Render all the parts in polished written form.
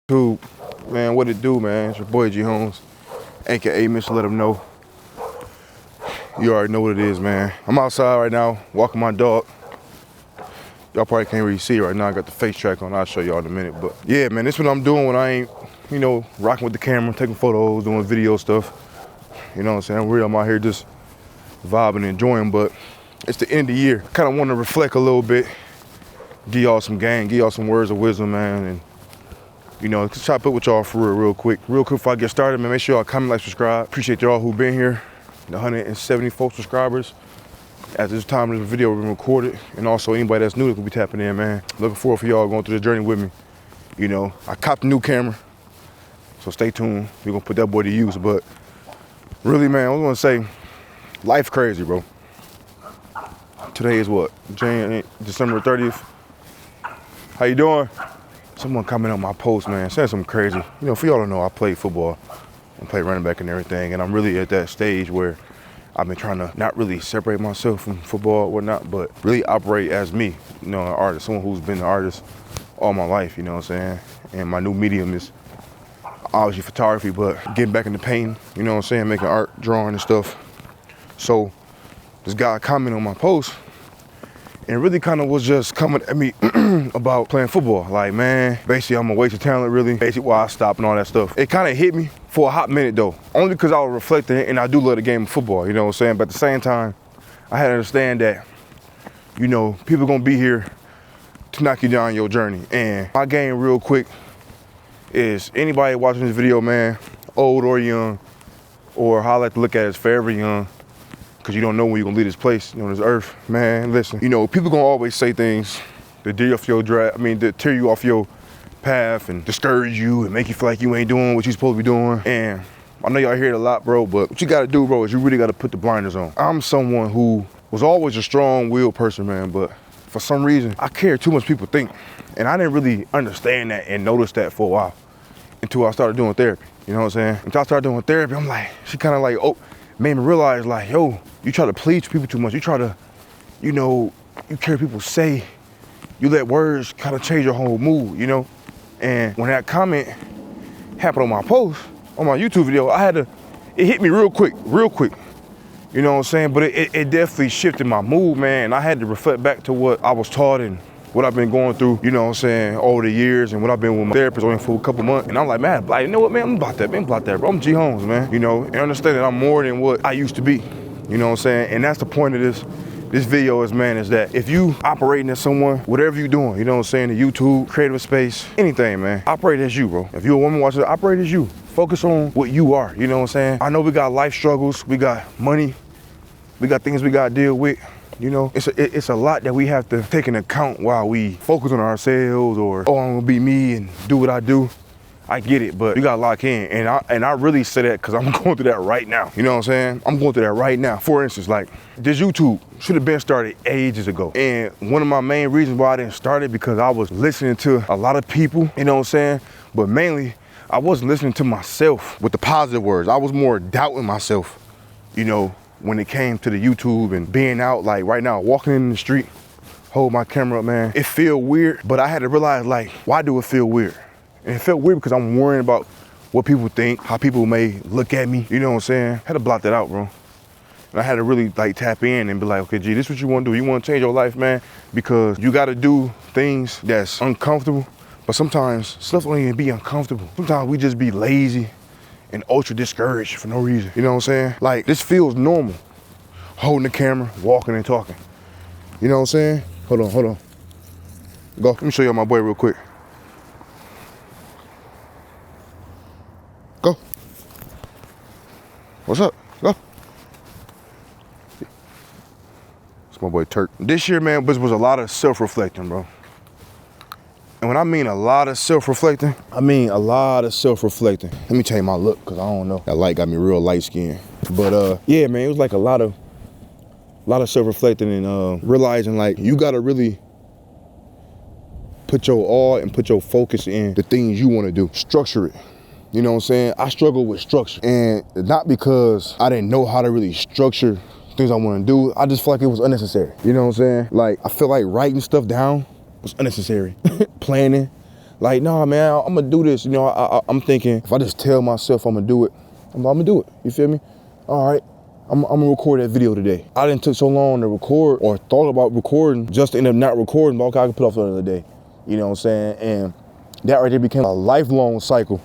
Dude, man, what it do, man? It's your boy G Holmes, aka Mr. Let Him Know. You already know what it is, man. I'm outside right now, walking my dog. Y'all probably can't really see it right now. I got the face track on. I'll show y'all in a minute. But yeah, man, this is what I'm doing when I ain't, rocking with the camera, taking photos, doing video stuff. You know what I'm saying? I'm out here just vibing and enjoying, but it's the end of the year. Kind of want to reflect a little bit, give y'all some game, give y'all some words of wisdom, man, and just chop it with y'all for real quick. Real quick before I get started, man, make sure y'all comment, like, subscribe. Appreciate y'all who been here, the 174 subscribers. At this time this video been recorded, and also anybody that's new that could be tapping in, man. Looking forward for y'all going through the journey with me. I copped a new camera, so stay tuned. We're gonna put that boy to use, but really, man, I was gonna say, life crazy, bro. Today is what? December 30th. How you doing? Someone comment on my post, man, saying something crazy. For y'all to know, I play football and play running back and everything, and I'm really at that stage where I've been trying to not really separate myself from football or whatnot, but really operate as me, an artist, someone who's been an artist all my life, you know what I'm saying? And my new medium is obviously photography, but getting back into painting, you know what I'm saying, making art, drawing and stuff. So this guy commented on my post, and really kind of was just coming at me about playing football. Like, man, basically I'm a waste of talent, really. Basically why I stopped and all that stuff. It kind of hit me for a hot minute though, only because I was reflecting, and I do love the game of football, you know what I'm saying? But at the same time, I had to understand that, people gonna be here to knock you down your journey. And my game real quick is anybody watching this video, man, old or young, or how I like to look at it, is forever young, because you don't know when you're gonna leave this place, this earth. Man, listen, people gonna always say things that tear you off your path and discourage you and make you feel like you ain't doing what you're supposed to be doing. And I know y'all hear it a lot, bro, but what you gotta do, bro, is you really gotta put the blinders on. I'm someone who was always a strong-willed person, man, but for some reason, I cared too much people think. And I didn't really understand that and notice that for a while until I started doing therapy, you know what I'm saying? Until I started doing therapy, I'm like, she kind of like, made me realize, like, yo, you try to please people too much. You try to, you care what people say. You let words kind of change your whole mood, And when that comment happened on my post, on my YouTube video, it hit me real quick. You know what I'm saying? But it definitely shifted my mood, man. And I had to reflect back to what I was taught and what I've been going through, you know what I'm saying, over the years, and what I've been with my therapist only for a couple months. And I'm like, man, you know what, man, I'm about that, bro. I'm G Holmes, man, and understand that I'm more than what I used to be, you know what I'm saying? And that's the point of this video is that if you operating as someone, whatever you doing, you know what I'm saying, the YouTube, creative space, anything, man, operate as you, bro. If you're a woman watching it, operate as you. Focus on what you are, you know what I'm saying? I know we got life struggles, we got money, we got things we got to deal with. It's a lot that we have to take into account while we focus on ourselves, or, I'm gonna be me and do what I do. I get it, but you gotta lock in. And I really say that because I'm going through that right now. You know what I'm saying? I'm going through that right now. For instance, like, this YouTube should have been started ages ago. And one of my main reasons why I didn't start it, because I was listening to a lot of people, you know what I'm saying? But mainly, I wasn't listening to myself with the positive words. I was more doubting myself, when it came to the YouTube and being out, like right now, walking in the street, hold my camera up, man. It feel weird, but I had to realize, like, why do it feel weird? And it felt weird because I'm worrying about what people think, how people may look at me, you know what I'm saying? I had to block that out, bro. And I had to really, like, tap in and be like, okay, G, this is what you want to do. You want to change your life, man, because you got to do things that's uncomfortable, but sometimes stuff don't even be uncomfortable. Sometimes we just be lazy and ultra discouraged for no reason. You know what I'm saying? Like, this feels normal. Holding the camera, walking and talking. You know what I'm saying? Hold on. Go, let me show y'all my boy real quick. Go. What's up? Go. It's my boy Turk. This year, man, was a lot of self-reflecting, bro. And when I mean a lot of self-reflecting, I mean a lot of self-reflecting. Let me tell you my look, because I don't know. That light got me real light skinned. But yeah, man, it was like a lot of self-reflecting and realizing, like, you gotta really put your all and put your focus in the things you wanna do. Structure it. You know what I'm saying? I struggle with structure. And not because I didn't know how to really structure things I wanna do. I just feel like it was unnecessary. You know what I'm saying? Like, I feel like writing stuff down was unnecessary. Planning, Like, nah, man, I'm gonna do this. You know, I'm thinking, if I just tell myself I'm gonna do it, I'm gonna do it. You feel me? All right, I'm gonna record that video today. I didn't took so long to record or thought about recording just to end up not recording, but okay, I can put off another day. You know what I'm saying? And that right there became a lifelong cycle,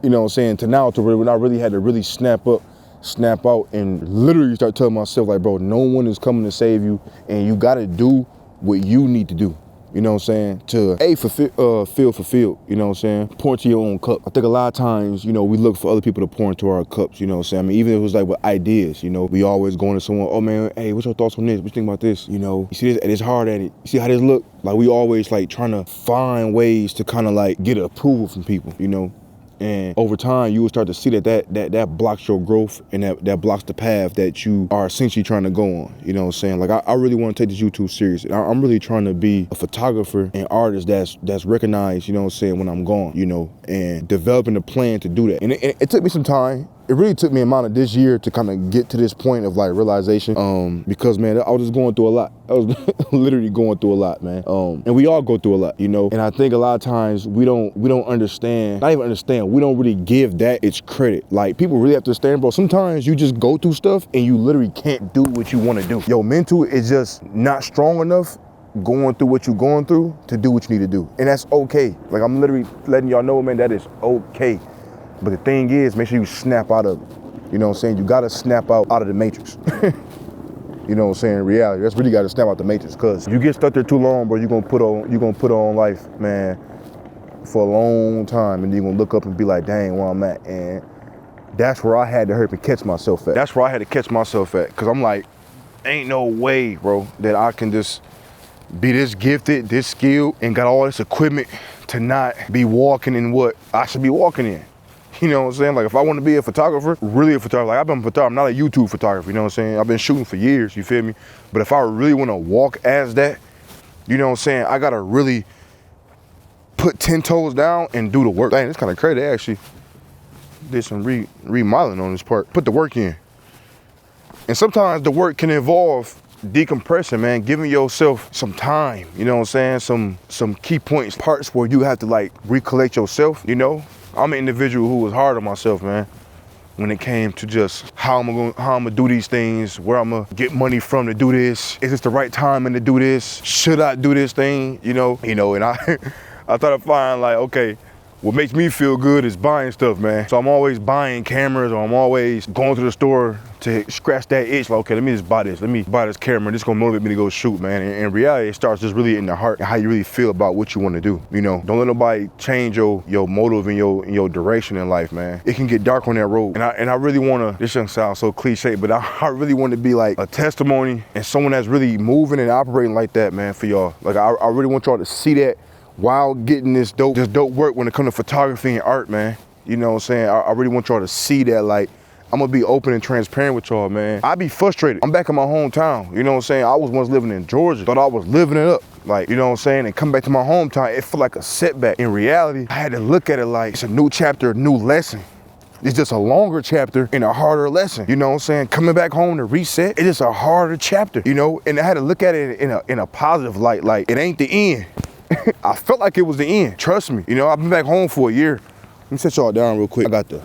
you know what I'm saying, to now to where when I really had to really snap out, and literally start telling myself, like, bro, no one is coming to save you, and you gotta do what you need to do. You know what I'm saying? To feel fulfilled, you know what I'm saying? Pour into your own cup. I think a lot of times, you know, we look for other people to pour into our cups, you know what I'm saying? I mean, even if it was like with ideas, you know, we always going to someone, oh man, hey, what's your thoughts on this? What you think about this? You know, you see this, and it's hard at it. You see how this look? Like, we always like trying to find ways to kind of like get approval from people, you know? And over time, you will start to see that blocks your growth, and that blocks the path that you are essentially trying to go on. You know what I'm saying? Like, I really want to take this YouTube serious. I'm really trying to be a photographer and artist that's recognized, you know what I'm saying, when I'm gone, you know, and developing a plan to do that. And it took me some time. It really took me a amount of this year to kind of get to this point of like realization, because man, I was just going through a lot. I was literally going through a lot, man. And we all go through a lot, you know. And I think a lot of times we don't understand, not even understand, we don't really give that its credit. Like, people really have to understand, bro, sometimes you just go through stuff and you literally can't do what you want to do. Your mental is just not strong enough going through what you're going through to do what you need to do. And that's okay. Like, I'm literally letting y'all know, man, that is okay. But the thing is, make sure you snap out of it. You know what I'm saying? You gotta snap out of the matrix. You know what I'm saying? In reality, that's really gotta snap out the matrix, cause you get stuck there too long, bro, you're gonna put on life, man, for a long time, and then you're gonna look up and be like, dang, where I'm at. And that's where I had to hurry and catch myself at. That's where I had to catch myself at, cause I'm like, ain't no way, bro, that I can just be this gifted, this skilled, and got all this equipment to not be walking in what I should be walking in. You know what I'm saying? Like, if I want to be a photographer, really a photographer, like, I've been a photographer, I'm not a YouTube photographer, you know what I'm saying? I've been shooting for years, you feel me? But if I really want to walk as that, you know what I'm saying, I got to really put 10 toes down and do the work. Dang, it's kind of crazy. They actually did some remodeling on this part. Put the work in. And sometimes the work can involve decompressing, man, giving yourself some time, you know what I'm saying? Some key points, parts where you have to like recollect yourself, you know? I'm an individual who was hard on myself, man, when it came to just how I'm gonna do these things, where I'm gonna get money from to do this. Is this the right time to do this? Should I do this thing? You know, and I I thought I'd find like, okay, what makes me feel good is buying stuff, man. So I'm always buying cameras, or I'm always going to the store to scratch that itch, like, okay, let me just buy this. Let me buy this camera. This is gonna motivate me to go shoot, man. And in reality, it starts just really in the heart and how you really feel about what you want to do. You know, don't let nobody change your motive and your direction in life, man. It can get dark on that road. And I really wanna, this doesn't sound so cliche, but I really want to be like a testimony and someone that's really moving and operating like that, man, for y'all. Like, I really want y'all to see that while getting this dope work when it comes to photography and art, man. You know what I'm saying? I really want y'all to see that. Like, I'm gonna be open and transparent with y'all, man. I be frustrated. I'm back in my hometown, you know what I'm saying? I was once living in Georgia, thought I was living it up. Like, you know what I'm saying? And come back to my hometown, it felt like a setback. In reality, I had to look at it like it's a new chapter, a new lesson. It's just a longer chapter and a harder lesson. You know what I'm saying? Coming back home to reset, it's just a harder chapter, you know? And I had to look at it in a positive light, like it ain't the end. I felt like it was the end, trust me. You know, I've been back home for a year. Let me set y'all down real quick. I got the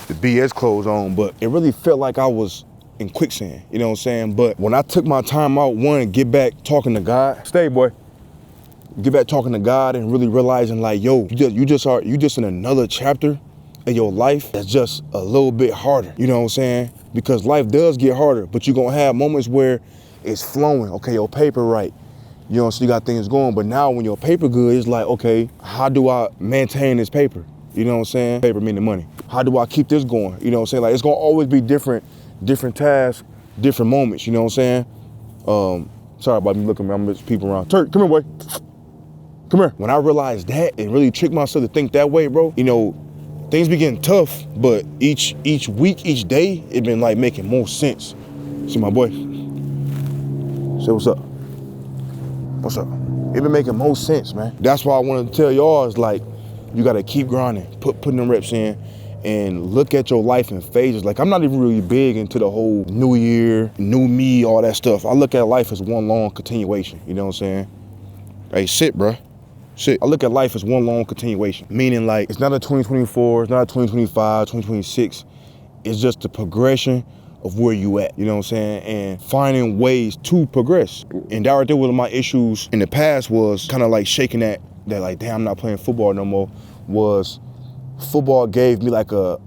BS clothes on, but it really felt like I was in quicksand, you know what I'm saying? But when I took my time out, one, get back talking to God, stay boy, get back talking to God and really realizing like, yo, you just in another chapter in your life that's just a little bit harder, you know what I'm saying? Because life does get harder, but you're gonna have moments where it's flowing, okay, your paper right, you know, so you got things going. But now when your paper good, it's like, okay, how do I maintain this paper? You know what I'm saying? Paper meaning money. How do I keep this going? You know what I'm saying? Like, it's gonna always be different tasks, different moments, you know what I'm saying? Sorry about me looking, I'm just peeping around. Turk, come here, boy. Come here. When I realized that and really tricked myself to think that way, bro, you know, things be getting tough, but each week, each day, it been like making more sense. See my boy? Say what's up. What's up? It been making more sense, man. That's why I wanted to tell y'all is like, you gotta keep grinding, putting them reps in, and look at your life in phases. Like, I'm not even really big into the whole new year, new me, all that stuff. I look at life as one long continuation, you know what I'm saying? Hey, sit, bruh. Shit, I look at life as one long continuation, meaning like it's not a 2024, it's not a 2025, 2026. It's just the progression of where you at, you know what I'm saying? And finding ways to progress. And that right there, one of my issues in the past was kind of like shaking that like, damn, I'm not playing football no more, was football gave me like a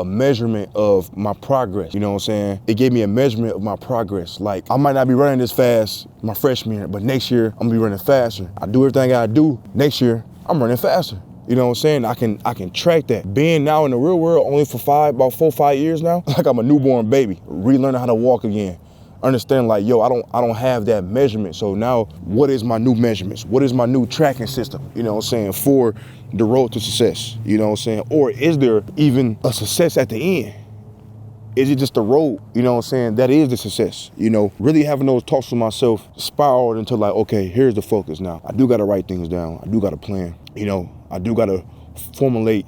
measurement of my progress, you know what I'm saying? It gave me a measurement of my progress. Like, I might not be running this fast my freshman year, but next year, I'm gonna be running faster. I do everything I gotta do. Next year, I'm running faster. You know what I'm saying? I can track that. Being now in the real world only for about 4-5 years now, like I'm a newborn baby, relearning how to walk again. Understand like, yo, I don't have that measurement. So now what is my new measurements? What is my new tracking system? You know what I'm saying? For the road to success, you know what I'm saying? Or is there even a success at the end? Is it just the road, you know what I'm saying? That is the success, you know? Really having those talks with myself spiraled into like, okay, here's the focus now. I do gotta write things down. I do gotta plan, you know? I do gotta formulate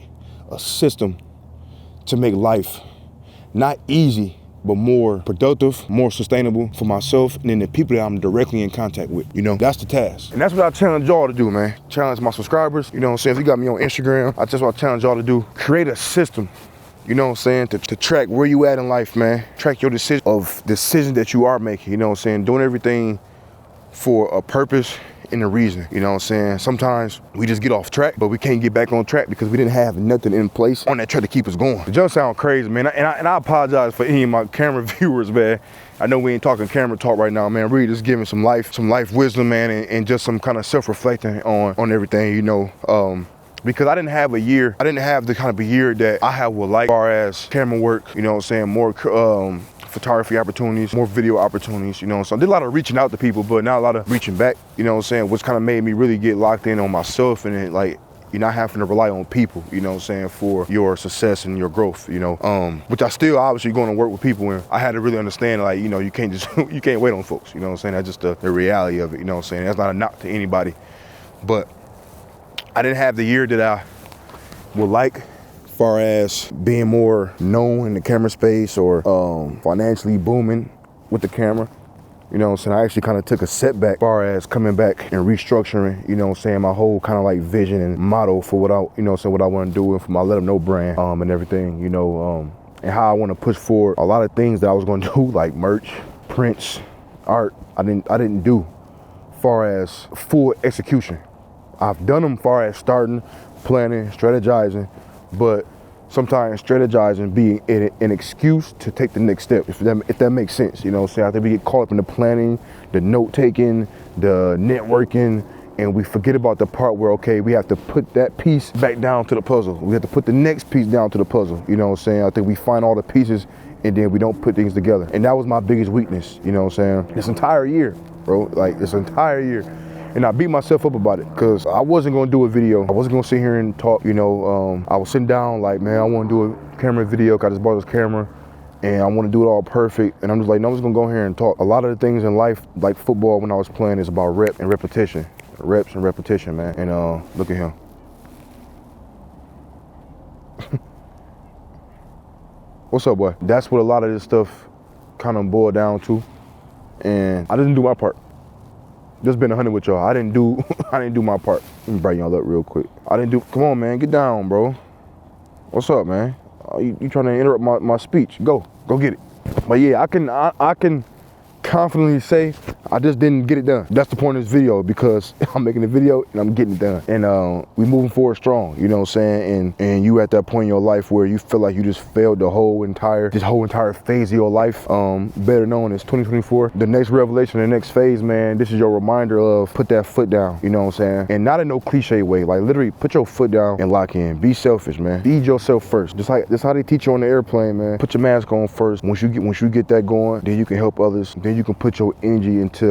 a system to make life not easy, but more productive, more sustainable for myself and then the people that I'm directly in contact with, you know? That's the task. And that's what I challenge y'all to do, man. Challenge my subscribers, you know what I'm saying? If you got me on Instagram, that's what I challenge y'all to do. Create a system, you know what I'm saying, to track where you at in life, man. Track your decisions that you are making, you know what I'm saying? Doing everything for a purpose and a reason, you know what I'm saying? Sometimes we just get off track, but we can't get back on track because we didn't have nothing in place on that track to keep us going. It just sound crazy, man, and I apologize for any of my camera viewers, man. I know we ain't talking camera talk right now, man. Really just giving some life wisdom, man, and just some kind of self-reflecting on everything, you know. Because I didn't have the kind of a year that I have with like, as far as camera work, you know what I'm saying, more photography opportunities, more video opportunities, you know. So I did a lot of reaching out to people, but not a lot of reaching back, you know what I'm saying, which kind of made me really get locked in on myself and it, like, you're not having to rely on people, you know what I'm saying, for your success and your growth, you know. Which I still obviously going to work with people and I had to really understand, like, you know, you can't wait on folks, you know what I'm saying. That's just the reality of it, you know what I'm saying. That's not a knock to anybody. But I didn't have the year that I would like, as far as being more known in the camera space or financially booming with the camera. You know what I'm saying? I actually kind of took a setback as far as coming back and restructuring, you know what I'm saying, my whole kind of like vision and motto for what I, you know what I'm saying, what I want to do and for my Let 'Em Know brand and everything, you know, and how I want to push forward a lot of things that I was going to do, like merch, prints, art. I didn't do as far as full execution. I've done them far as starting, planning, strategizing, but sometimes strategizing be an excuse to take the next step, if that makes sense, you know what I'm saying? I think we get caught up in the planning, the note-taking, the networking, and we forget about the part where, okay, we have to put that piece back down to the puzzle. We have to put the next piece down to the puzzle, you know what I'm saying? I think we find all the pieces and then we don't put things together. And that was my biggest weakness, you know what I'm saying? This entire year, bro, like this entire year. And I beat myself up about it because I wasn't gonna do a video. I wasn't gonna sit here and talk, you know. I was sitting down like, man, I wanna do a camera video, cause I just bought this camera and I wanna do it all perfect. And I'm just like, no, I'm just gonna go here and talk. A lot of the things in life, like football when I was playing, is about rep and repetition. Reps and repetition, man. And look at him. What's up, boy? That's what a lot of this stuff kind of boiled down to. And I didn't do my part. Just been 100 with y'all. I didn't do my part. Let me brighten y'all up real quick. Come on, man, get down, bro. What's up, man? You trying to interrupt my speech? Go get it. But yeah, I can confidently say I just didn't get it done. That's the point of this video, because I'm making a video and I'm getting it done. And we moving forward strong, you know what I'm saying? And you at that point in your life where you feel like you just failed this whole entire phase of your life, better known as 2024. The next revelation, the next phase, man, this is your reminder of put that foot down, you know what I'm saying? And not in no cliche way, like literally put your foot down and lock in. Be selfish, man. Feed yourself first. Just how they teach you on the airplane, man. Put your mask on first. Once you get that going, then you can help others. Then you can put your energy into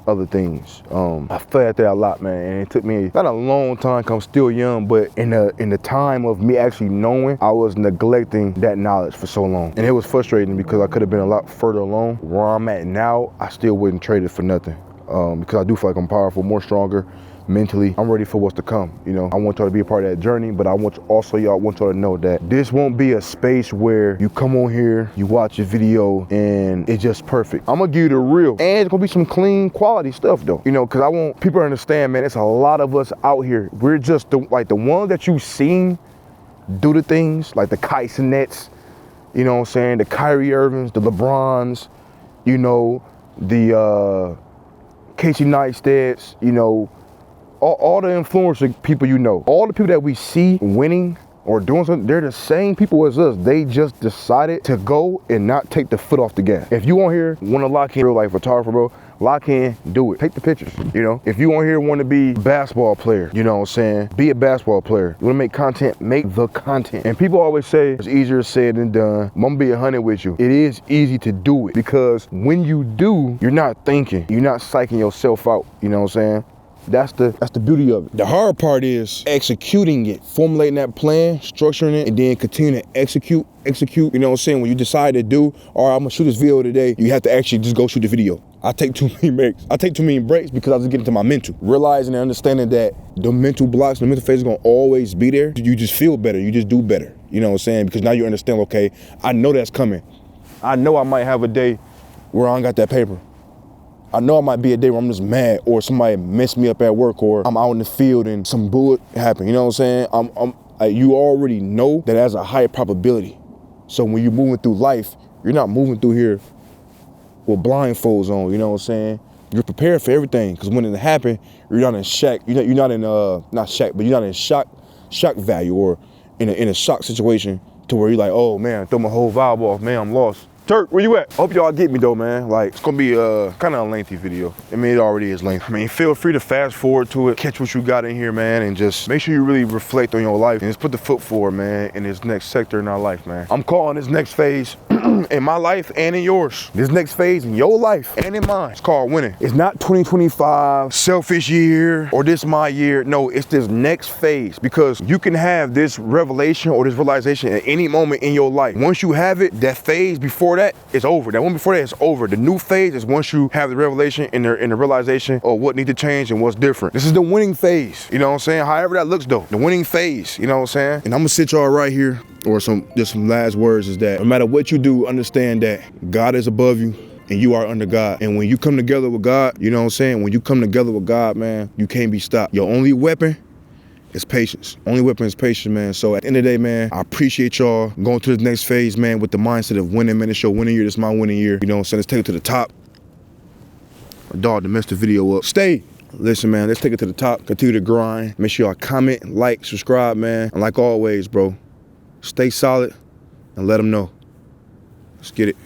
other things. I felt that a lot, man, and it took me not a long time, cause I'm still young, but in the time of me actually knowing, I was neglecting that knowledge for so long. And it was frustrating because I could have been a lot further along. Where I'm at now, I still wouldn't trade it for nothing. Because I do feel like I'm powerful, more stronger, mentally. I'm ready for what's to come. You know, I want y'all to be a part of that journey, but I want y'all to know that this won't be a space where you come on here, you watch a video, and it's just perfect. I'm gonna give you the real, and it's gonna be some clean quality stuff though. You know, because I want people to understand, man, it's a lot of us out here. We're just the ones that you've seen do the things, like the Kites and Nets, you know what I'm saying, the Kyrie Irvings, the LeBrons, you know, the Casey Neistat's, you know, all the influencer people, you know, all the people that we see winning or doing something, they're the same people as us. They just decided to go and not take the foot off the gas. If you on here want to lock in real life photographer, bro, lock in, do it. Take the pictures, you know. If you on here want to be a basketball player, you know what I'm saying, be a basketball player. You want to make content, make the content. And people always say it's easier said than done. I'm gonna be 100 with you. It is easy to do it because when you do, you're not thinking, you're not psyching yourself out, you know what I'm saying? That's the beauty of it. The hard part is executing it, formulating that plan, structuring it, and then continue to execute, you know what I'm saying? When you decide to do, all right, I'm gonna shoot this video today, you have to actually just go shoot the video. I take too many breaks. I take too many breaks because I just get into my mental. Realizing and understanding that the mental blocks, the mental phase is gonna always be there. You just feel better, you just do better. You know what I'm saying? Because now you understand, okay, I know that's coming. I know I might have a day where I ain't got that paper. I know it might be a day where I'm just mad or somebody messed me up at work or I'm out in the field and some bullet happened, you know what I'm saying? You already know that has a high probability. So when you're moving through life, you're not moving through here with blindfolds on, you know what I'm saying? You're prepared for everything because when it happens, you're not in shock, you're not in, not shock, but you're not in shock value or in a shock situation to where you're like, oh man, throw my whole vibe off, man, I'm lost. Turk, where you at? Hope y'all get me though, man. Like, it's gonna be kind of a lengthy video. I mean, it already is lengthy. I mean, feel free to fast forward to it, catch what you got in here, man, and just make sure you really reflect on your life and just put the foot forward, man, in this next sector in our life, man. I'm calling this next phase in my life and in yours. This next phase in your life and in mine, it's called winning. It's not 2025, selfish year, or this my year. No, it's this next phase because you can have this revelation or this realization at any moment in your life. Once you have it, that phase before that is over. That one before that is over. The new phase is once you have the revelation and the realization of what needs to change and what's different. This is the winning phase. You know what I'm saying? However that looks though, the winning phase, you know what I'm saying? And I'm gonna sit y'all right here, or just some last words is that no matter what you do, understand that God is above you and you are under God. And when you come together with God, you know what I'm saying? When you come together with God, man, you can't be stopped. Your only weapon is patience. Only weapon is patience, man. So at the end of the day, man, I appreciate y'all going to this next phase, man, with the mindset of winning, man. It's your winning year. This is my winning year. You know what I'm saying? Let's take it to the top. My dog done messed the video up. Stay. Listen, man, let's take it to the top. Continue to grind. Make sure y'all comment, like, subscribe, man. And like always, bro, stay solid and let them know. Let's get it.